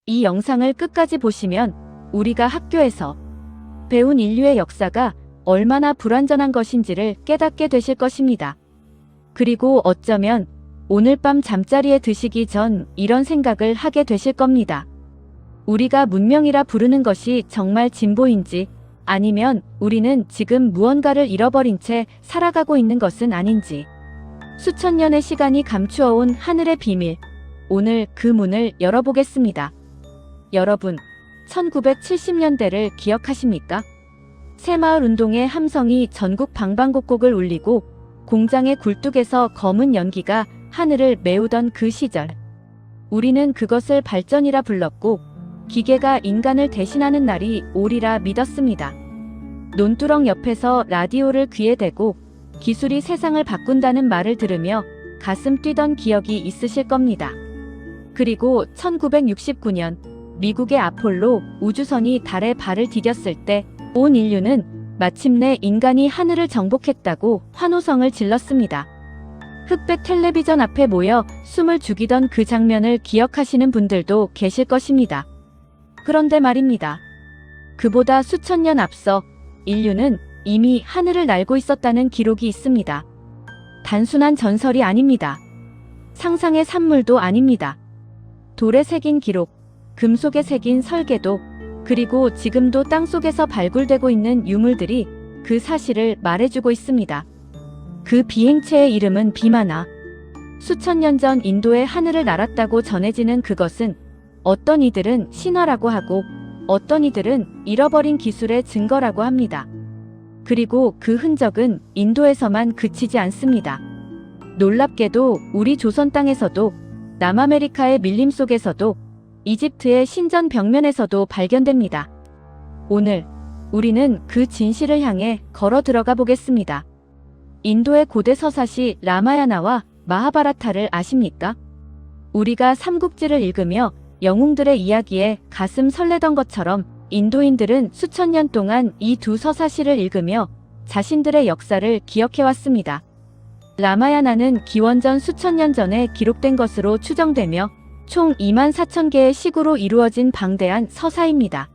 이 영상을 끝까지 보시면 우리가 학교에서 배운 인류의 역사가 얼마나 불완전한 것인지를 깨닫게 되실 것입니다. 그리고 어쩌면 오늘 밤 잠자리에 드시기 전 이런 생각을 하게 되실 겁니다. 우리가 문명이라 부르는 것이 정말 진보인지, 아니면 우리는 지금 무언가를 잃어버린 채 살아가고 있는 것은 아닌지. 수천 년의 시간이 감추어온 하늘의 비밀, 오늘 그 문을 열어보겠습니다. 여러분, 1970년대를 기억하십니까? 새마을 운동의 함성이 전국 방방곡곡을 울리고 공장의 굴뚝에서 검은 연기가 하늘을 메우던 그 시절. 우리는 그것을 발전이라 불렀고 기계가 인간을 대신하는 날이 오리라 믿었습니다. 논두렁 옆에서 라디오를 귀에 대고 기술이 세상을 바꾼다는 말을 들으며 가슴 뛰던 기억이 있으실 겁니다. 그리고 1969년 미국의 아폴로 우주선이 달에 발을 디뎠을 때 온 인류는 마침내 인간이 하늘을 정복했다고 환호성을 질렀습니다. 흑백 텔레비전 앞에 모여 숨을 죽이던 그 장면을 기억하시는 분들도 계실 것입니다. 그런데 말입니다. 그보다 수천 년 앞서 인류는 이미 하늘을 날고 있었다는 기록이 있습니다. 단순한 전설이 아닙니다. 상상의 산물도 아닙니다. 돌에 새긴 기록, 금속에 새긴 설계도, 그리고 지금도 땅속에서 발굴되고 있는 유물들이 그 사실을 말해주고 있습니다. 그 비행체의 이름은 비마나. 수천 년 전 인도의 하늘을 날았다고 전해지는 그것은 어떤 이들은 신화라고 하고 어떤 이들은 잃어버린 기술의 증거라고 합니다. 그리고 그 흔적은 인도에서만 그치지 않습니다. 놀랍게도 우리 조선 땅에서도, 남아메리카의 밀림 속에서도, 이집트의 신전 벽면에서도 발견됩니다. 오늘 우리는 그 진실을 향해 걸어 들어가 보겠습니다. 인도의 고대 서사시 라마야나와 마하바라타를 아십니까? 우리가 삼국지를 읽으며 영웅들의 이야기에 가슴 설레던 것처럼 인도인들은 수천 년 동안 이 두 서사시를 읽으며 자신들의 역사를 기억해왔습니다. 라마야나는 기원전 수천 년 전에 기록된 것으로 추정되며 총 24,000개의 시구로 이루어진 방대한 서사입니다.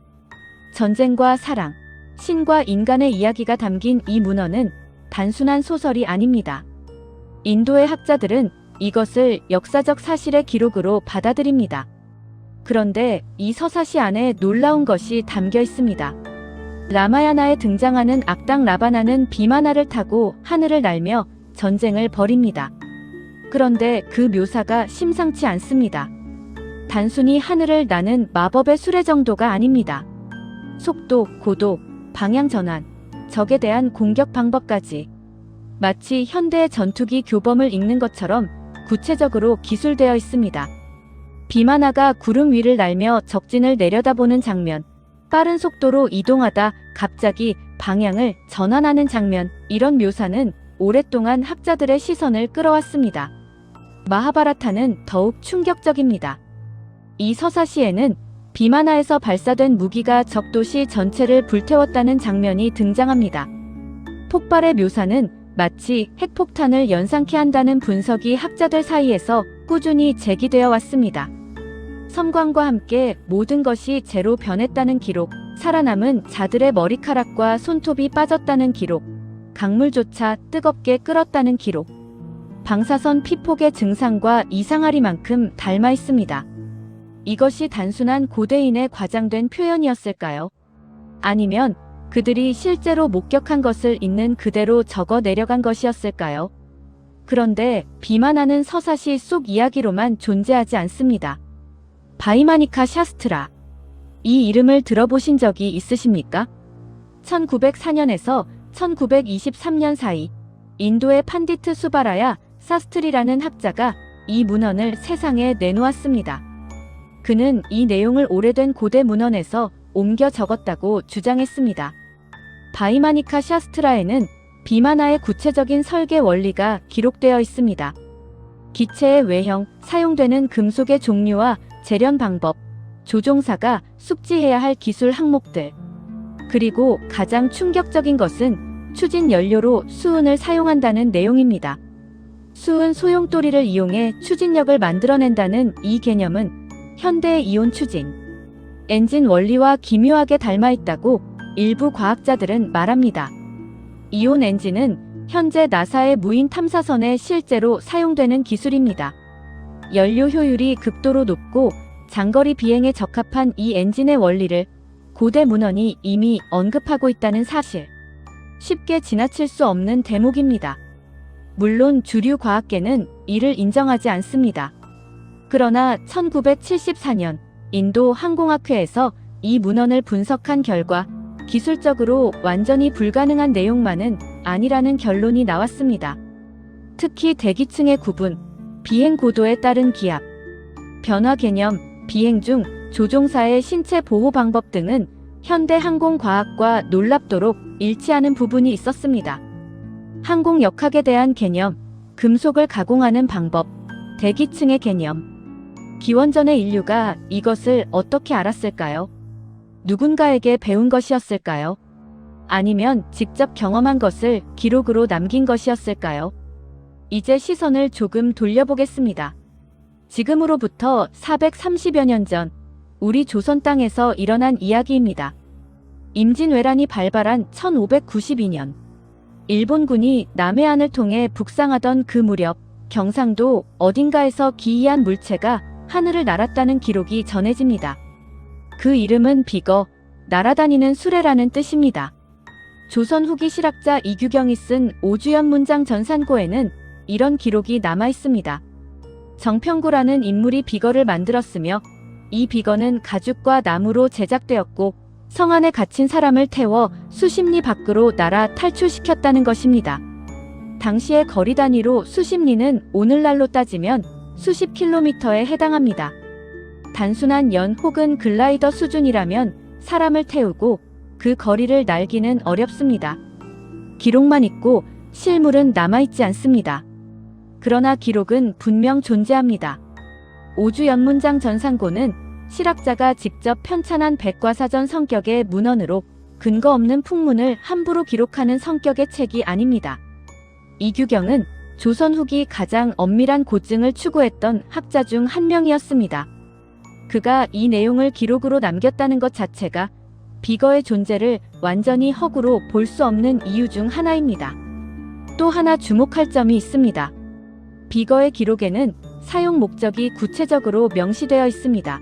전쟁과 사랑, 신과 인간의 이야기가 담긴 이 문헌은 단순한 소설이 아닙니다. 인도의 학자들은 이것을 역사적 사실의 기록으로 받아들입니다. 그런데 이 서사시 안에 놀라운 것이 담겨 있습니다. 라마야나에 등장하는 악당 라바나는 비마나를 타고 하늘을 날며 전쟁을 벌입니다. 그런데 그 묘사가 심상치 않습니다. 단순히 하늘을 나는 마법의 수레 정도가 아닙니다. 속도, 고도, 방향 전환, 적에 대한 공격 방법까지 마치 현대의 전투기 교범을 읽는 것처럼 구체적으로 기술되어 있습니다. 비마나가 구름 위를 날며 적진을 내려다보는 장면, 빠른 속도로 이동하다 갑자기 방향을 전환하는 장면, 이런 묘사는 오랫동안 학자들의 시선을 끌어왔습니다. 마하바라타는 더욱 충격적입니다. 이 서사시에는 비마나에서 발사된 무기가 적도시 전체를 불태웠다는 장면이 등장합니다. 폭발의 묘사는 마치 핵폭탄을 연상케 한다는 분석이 학자들 사이에서 꾸준히 제기되어 왔습니다. 섬광과 함께 모든 것이 재로 변했다는 기록, 살아남은 자들의 머리카락과 손톱이 빠졌다는 기록, 강물조차 뜨겁게 끓었다는 기록, 방사선 피폭의 증상과 이상하리만큼 닮아 있습니다. 이것이 단순한 고대인의 과장된 표현이었을까요? 아니면 그들이 실제로 목격한 것을 있는 그대로 적어 내려간 것이었을까요? 그런데 비마나는 서사시 속 이야기로만 존재하지 않습니다. 바이마니카 샤스트라. 이 이름을 들어보신 적이 있으십니까? 1904년에서 1923년 사이 인도의 판디트 수바라야 사스트리라는 학자가 이 문헌을 세상에 내놓았습니다. 그는 이 내용을 오래된 고대 문헌에서 옮겨 적었다고 주장했습니다. 바이마니카 샤스트라에는 비마나의 구체적인 설계 원리가 기록되어 있습니다. 기체의 외형, 사용되는 금속의 종류와 재련 방법, 조종사가 숙지해야 할 기술 항목들, 그리고 가장 충격적인 것은 추진 연료로 수은을 사용한다는 내용입니다. 수은 소용돌이를 이용해 추진력을 만들어낸다는 이 개념은 현대의 이온 추진, 엔진 원리와 기묘하게 닮아 있다고 일부 과학자들은 말합니다. 이온 엔진은 현재 나사의 무인 탐사선에 실제로 사용되는 기술입니다. 연료 효율이 극도로 높고 장거리 비행에 적합한 이 엔진의 원리를 고대 문헌이 이미 언급하고 있다는 사실. 쉽게 지나칠 수 없는 대목입니다. 물론 주류 과학계는 이를 인정하지 않습니다. 그러나 1974년 인도 항공학회에서 이 문헌을 분석한 결과 기술적으로 완전히 불가능한 내용만은 아니라는 결론이 나왔습니다. 특히 대기층의 구분, 비행 고도에 따른 기압, 변화 개념, 비행 중 조종사의 신체 보호 방법 등은 현대 항공과학과 놀랍도록 일치하는 부분이 있었습니다. 항공 역학에 대한 개념, 금속을 가공하는 방법, 대기층의 개념. 기원전의 인류가 이것을 어떻게 알았을까요? 누군가에게 배운 것이었을까요? 아니면 직접 경험한 것을 기록으로 남긴 것이었을까요? 이제 시선을 조금 돌려보겠습니다. 지금으로부터 430여 년 전, 우리 조선 땅에서 일어난 이야기입니다. 임진왜란이 발발한 1592년, 일본군이 남해안을 통해 북상하던 그 무렵, 경상도 어딘가에서 기이한 물체가 하늘을 날았다는 기록이 전해집니다. 그 이름은 비거, 날아다니는 수레라는 뜻입니다. 조선 후기 실학자 이규경이 쓴 오주연문장 전산고에는 이런 기록이 남아 있습니다. 정평구라는 인물이 비거를 만들었으며 이 비거는 가죽과 나무로 제작되었고 성 안에 갇힌 사람을 태워 수십 리 밖으로 날아 탈출시켰다는 것입니다. 당시의 거리 단위로 수십 리는 오늘날로 따지면 수십 킬로미터에 해당합니다. 단순한 연 혹은 글라이더 수준이라면 사람을 태우고 그 거리를 날기는 어렵습니다. 기록만 있고 실물은 남아있지 않습니다. 그러나 기록은 분명 존재합니다. 오주연문장 전상고는 실학자가 직접 편찬한 백과사전 성격의 문헌으로 근거 없는 풍문을 함부로 기록하는 성격의 책이 아닙니다. 이규경은 조선 후기 가장 엄밀한 고증을 추구했던 학자 중 한 명이었습니다. 그가 이 내용을 기록으로 남겼다는 것 자체가 비거의 존재를 완전히 허구로 볼 수 없는 이유 중 하나입니다. 또 하나 주목할 점이 있습니다. 비거의 기록에는 사용 목적이 구체적으로 명시되어 있습니다.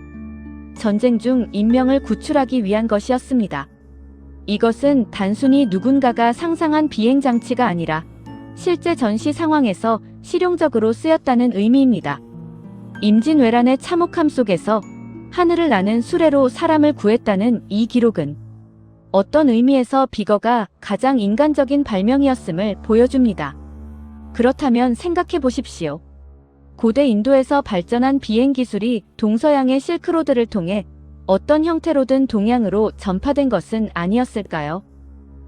전쟁 중 인명을 구출하기 위한 것이었습니다. 이것은 단순히 누군가가 상상한 비행 장치가 아니라 실제 전시 상황에서 실용적으로 쓰였다는 의미입니다. 임진왜란의 참혹함 속에서 하늘을 나는 수레로 사람을 구했다는 이 기록은 어떤 의미에서 비거가 가장 인간적인 발명이었음을 보여줍니다. 그렇다면 생각해 보십시오. 고대 인도에서 발전한 비행 기술이 동서양의 실크로드를 통해 어떤 형태로든 동양으로 전파된 것은 아니었을까요?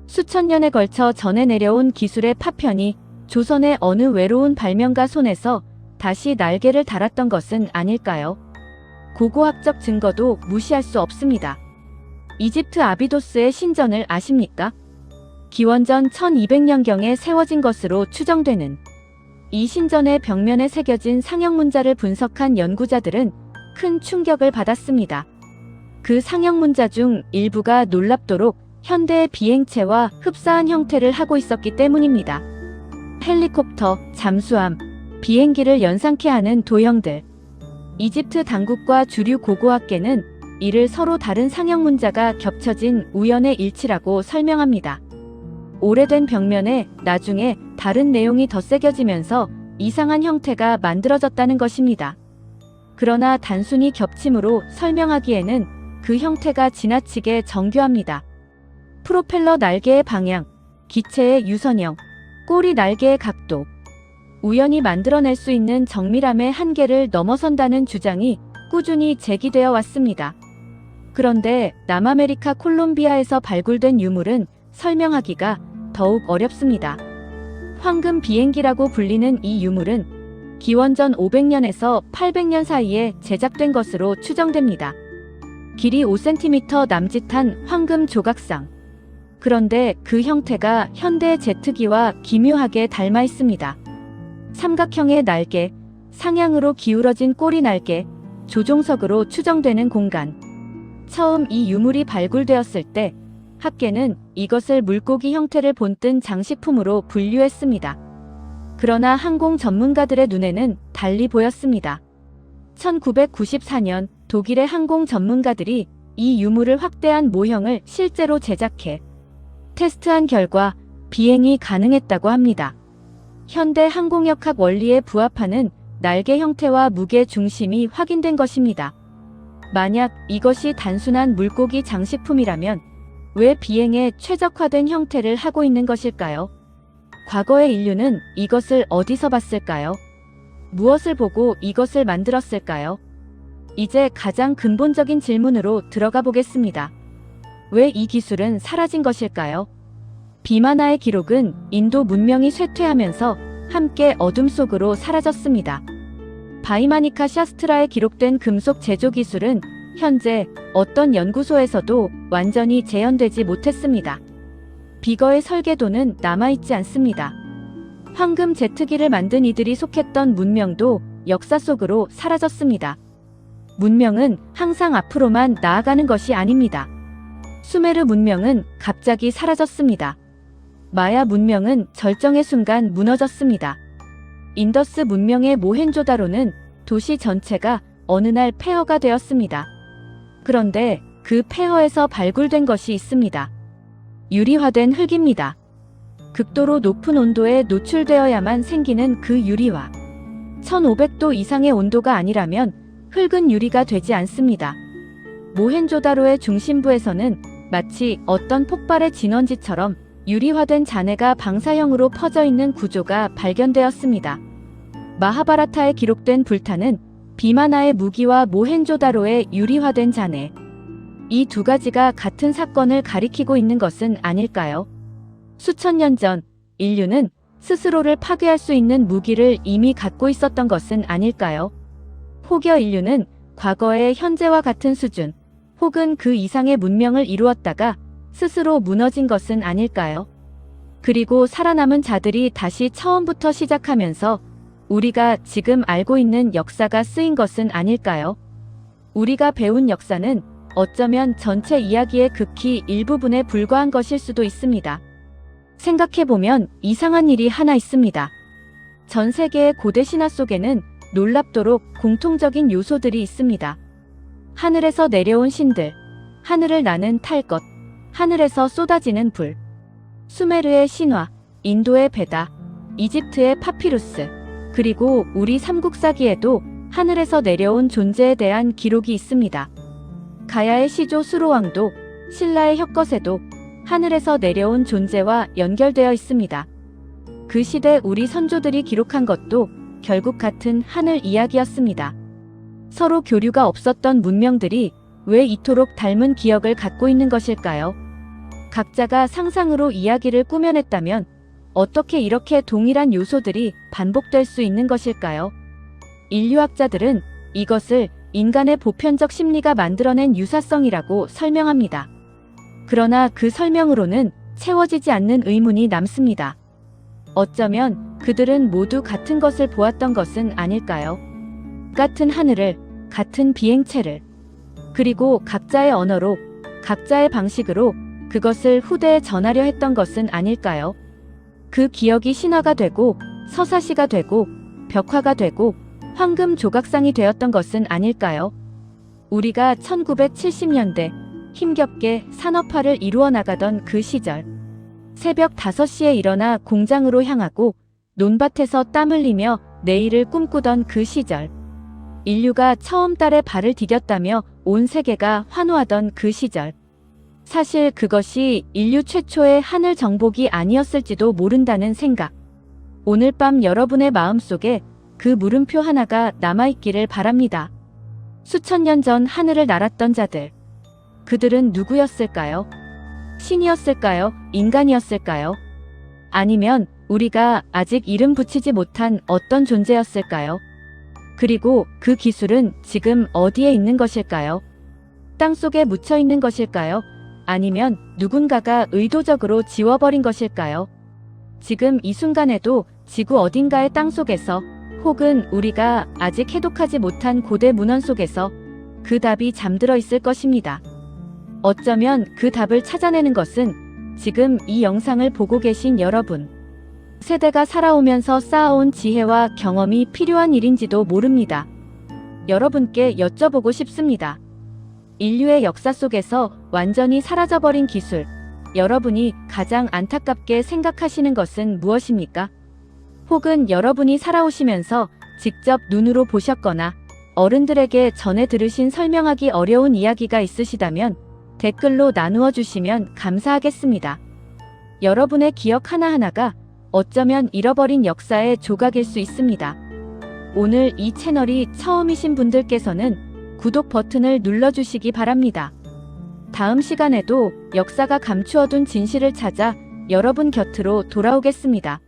수천 년에 걸쳐 전해 내려온 기술의 파편이 조선의 어느 외로운 발명가 손에서 다시 날개를 달았던 것은 아닐까요? 고고학적 증거도 무시할 수 없습니다. 이집트 아비도스의 신전을 아십니까? 기원전 1200년경에 세워진 것으로 추정되는 이 신전의 벽면에 새겨진 상형문자를 분석한 연구자들은 큰 충격을 받았습니다. 그 상형문자 중 일부가 놀랍도록 현대의 비행체와 흡사한 형태를 하고 있었기 때문입니다. 헬리콥터, 잠수함, 비행기를 연상케 하는 도형들. 이집트 당국과 주류 고고학계는 이를 서로 다른 상형문자가 겹쳐진 우연의 일치라고 설명합니다. 오래된 벽면에 나중에 다른 내용이 더 새겨지면서 이상한 형태가 만들어졌다는 것입니다. 그러나 단순히 겹침으로 설명하기에는 그 형태가 지나치게 정교합니다. 프로펠러 날개의 방향, 기체의 유선형, 꼬리 날개의 각도, 우연히 만들어낼 수 있는 정밀함의 한계를 넘어선다는 주장이 꾸준히 제기되어 왔습니다. 그런데 남아메리카 콜롬비아에서 발굴된 유물은 설명하기가 더욱 어렵습니다. 황금 비행기라고 불리는 이 유물은 기원전 500년에서 800년 사이에 제작된 것으로 추정됩니다. 길이 5cm 남짓한 황금 조각상. 그런데 그 형태가 현대 제트기와 기묘하게 닮아 있습니다. 삼각형의 날개, 상향으로 기울어진 꼬리 날개, 조종석으로 추정되는 공간. 처음 이 유물이 발굴되었을 때 학계는 이것을 물고기 형태를 본뜬 장식품으로 분류했습니다. 그러나 항공 전문가들의 눈에는 달리 보였습니다. 1994년 독일의 항공 전문가들이 이 유물을 확대한 모형을 실제로 제작해 테스트한 결과 비행이 가능했다고 합니다. 현대 항공역학 원리에 부합하는 날개 형태와 무게 중심이 확인된 것입니다. 만약 이것이 단순한 물고기 장식품이라면 왜 비행에 최적화된 형태를 하고 있는 것일까요? 과거의 인류는 이것을 어디서 봤을까요? 무엇을 보고 이것을 만들었을까요? 이제 가장 근본적인 질문으로 들어가 보겠습니다. 왜 이 기술은 사라진 것일까요? 비마나의 기록은 인도 문명이 쇠퇴하면서 함께 어둠 속으로 사라졌습니다. 바이마니카 샤스트라에 기록된 금속 제조 기술은 현재 어떤 연구소에서도 완전히 재현되지 못했습니다. 비거의 설계도는 남아있지 않습니다. 황금 제트기를 만든 이들이 속했던 문명도 역사 속으로 사라졌습니다. 문명은 항상 앞으로만 나아가는 것이 아닙니다. 수메르 문명은 갑자기 사라졌습니다. 마야 문명은 절정의 순간 무너졌습니다. 인더스 문명의 모헨조다로는 도시 전체가 어느 날 폐허가 되었습니다. 그런데 그 폐허에서 발굴된 것이 있습니다. 유리화된 흙입니다. 극도로 높은 온도에 노출되어야만 생기는 그 유리화. 1500도 이상의 온도가 아니라면 흙은 유리가 되지 않습니다. 모헨조다로의 중심부에서는 마치 어떤 폭발의 진원지처럼 유리화된 잔해가 방사형으로 퍼져 있는 구조가 발견되었습니다. 마하바라타에 기록된 불타는 비마나의 무기와 모헨조다로의 유리화된 잔해. 이 두 가지가 같은 사건을 가리키고 있는 것은 아닐까요? 수천 년 전 인류는 스스로를 파괴할 수 있는 무기를 이미 갖고 있었던 것은 아닐까요? 혹여 인류는 과거의 현재와 같은 수준 혹은 그 이상의 문명을 이루었다가 스스로 무너진 것은 아닐까요? 그리고 살아남은 자들이 다시 처음부터 시작하면서 우리가 지금 알고 있는 역사가 쓰인 것은 아닐까요? 우리가 배운 역사는 어쩌면 전체 이야기의 극히 일부분에 불과한 것일 수도 있습니다. 생각해보면 이상한 일이 하나 있습니다. 전 세계의 고대 신화 속에는 놀랍도록 공통적인 요소들이 있습니다. 하늘에서 내려온 신들, 하늘을 나는 탈 것, 하늘에서 쏟아지는 불, 수메르의 신화, 인도의 베다, 이집트의 파피루스, 그리고 우리 삼국사기에도 하늘에서 내려온 존재에 대한 기록이 있습니다. 가야의 시조 수로왕도, 신라의 혁거세도 하늘에서 내려온 존재와 연결되어 있습니다. 그 시대 우리 선조들이 기록한 것도 결국 같은 하늘 이야기였습니다. 서로 교류가 없었던 문명들이 왜 이토록 닮은 기억을 갖고 있는 것일까요? 각자가 상상으로 이야기를 꾸며냈다면 어떻게 이렇게 동일한 요소들이 반복될 수 있는 것일까요? 인류학자들은 이것을 인간의 보편적 심리가 만들어낸 유사성이라고 설명합니다. 그러나 그 설명으로는 채워지지 않는 의문이 남습니다. 어쩌면 그들은 모두 같은 것을 보았던 것은 아닐까요? 같은 하늘을, 같은 비행체를, 그리고 각자의 언어로, 각자의 방식으로 그것을 후대에 전하려 했던 것은 아닐까요? 그 기억이 신화가 되고 서사시가 되고 벽화가 되고 황금 조각상이 되었던 것은 아닐까요? 우리가 1970년대 힘겹게 산업화를 이루어 나가던 그 시절, 새벽 5시에 일어나 공장으로 향하고 논밭에서 땀 흘리며 내일을 꿈꾸던 그 시절, 인류가 처음 달에 발을 디뎠다며 온 세계가 환호하던 그 시절, 사실 그것이 인류 최초의 하늘 정복이 아니었을지도 모른다는 생각. 오늘 밤 여러분의 마음속에 그 물음표 하나가 남아있기를 바랍니다. 수천 년 전 하늘을 날았던 자들. 그들은 누구였을까요? 신이었을까요? 인간이었을까요? 아니면 우리가 아직 이름 붙이지 못한 어떤 존재였을까요? 그리고 그 기술은 지금 어디에 있는 것일까요? 땅속에 묻혀 있는 것일까요? 아니면 누군가가 의도적으로 지워버린 것일까요? 지금 이 순간에도 지구 어딘가의 땅속에서 혹은 우리가 아직 해독하지 못한 고대 문헌 속에서 그 답이 잠들어 있을 것입니다. 어쩌면 그 답을 찾아내는 것은 지금 이 영상을 보고 계신 여러분, 세대가 살아오면서 쌓아온 지혜와 경험이 필요한 일인지도 모릅니다. 여러분께 여쭤보고 싶습니다. 인류의 역사 속에서 완전히 사라져버린 기술, 여러분이 가장 안타깝게 생각하시는 것은 무엇입니까? 혹은 여러분이 살아오시면서 직접 눈으로 보셨거나 어른들에게 전해 들으신 설명하기 어려운 이야기가 있으시다면 댓글로 나누어 주시면 감사하겠습니다. 여러분의 기억 하나하나가 어쩌면 잃어버린 역사의 조각일 수 있습니다. 오늘 이 채널이 처음이신 분들께서는 구독 버튼을 눌러주시기 바랍니다. 다음 시간에도 역사가 감추어둔 진실을 찾아 여러분 곁으로 돌아오겠습니다.